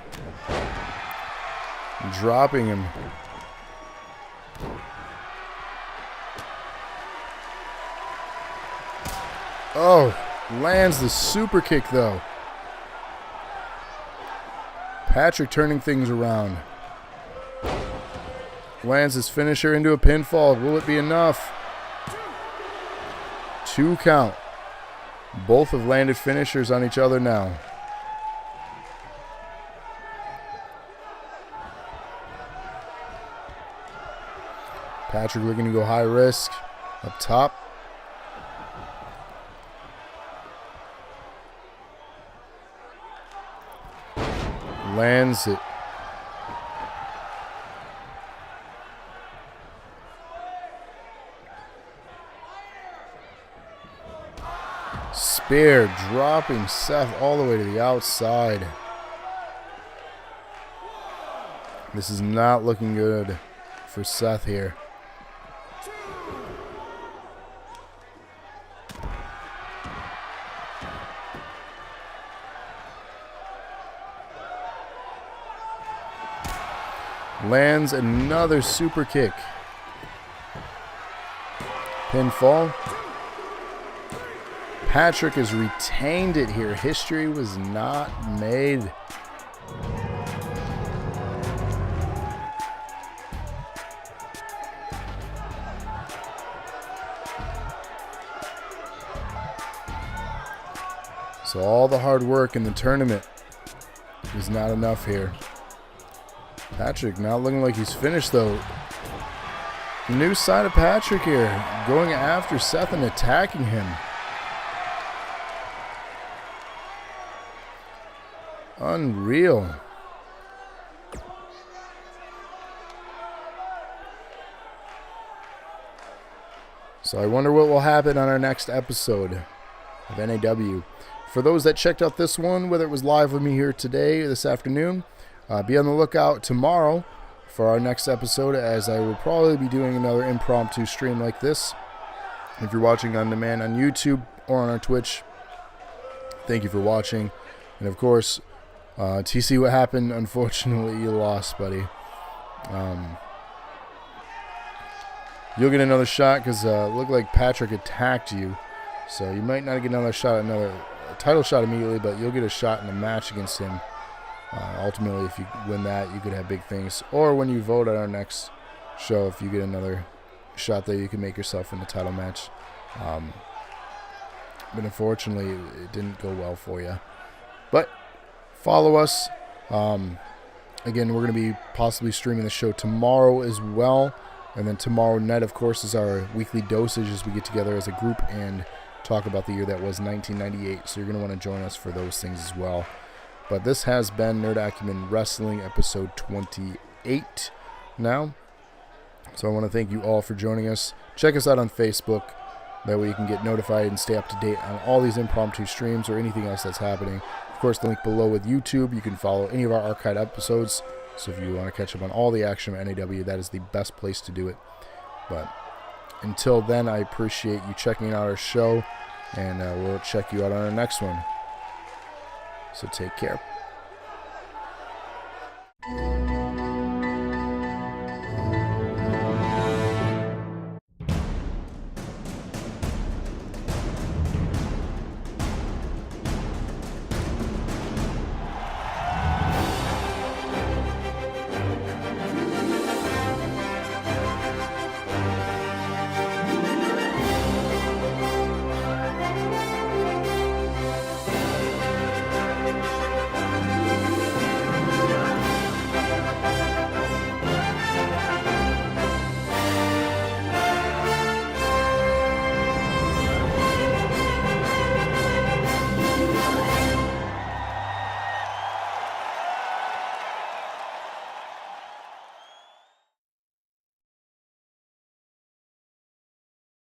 Dropping him. Oh, lands the super kick though. Patrick turning things around. Lands his finisher into a pinfall. Will it be enough? 2 count. Both have landed finishers on each other now. Patrick looking to go high risk. Up top. Lands it. Spear dropping Seth all the way to the outside. This is not looking good for Seth here. Lands another super kick. Pinfall. Patrick has retained it here. History was not made. So all the hard work in the tournament is not enough here. Patrick not looking like he's finished though. New side of Patrick here. Going after Seth and attacking him. Unreal. So I wonder what will happen on our next episode of NAW. For those that checked out this one, whether it was live with me here today or this afternoon, be on the lookout tomorrow for our next episode, as I will probably be doing another impromptu stream like this. If you're watching on demand on YouTube or on our Twitch, thank you for watching. And of course, TC, what happened? Unfortunately, you lost, buddy. You'll get another shot because it looked like Patrick attacked you. So you might not get another shot, another title shot immediately, but you'll get a shot in a match against him. Ultimately, if you win that, you could have big things. Or when you vote at our next show, if you get another shot there, you can make yourself in the title match. But unfortunately, it didn't go well for you. But follow us. Again, we're going to be possibly streaming the show tomorrow as well. And then tomorrow night, of course, is our weekly dosage as we get together as a group and talk about the year that was 1998. So you're going to want to join us for those things as well. But this has been Nerd Acumen Wrestling, episode 28 now. So I want to thank you all for joining us. Check us out on Facebook. That way you can get notified and stay up to date on all these impromptu streams or anything else that's happening. Of course, the link below with YouTube. You can follow any of our archived episodes. So if you want to catch up on all the action of NAW, that is the best place to do it. But until then, I appreciate you checking out our show, and we'll check you out on our next one. So take care.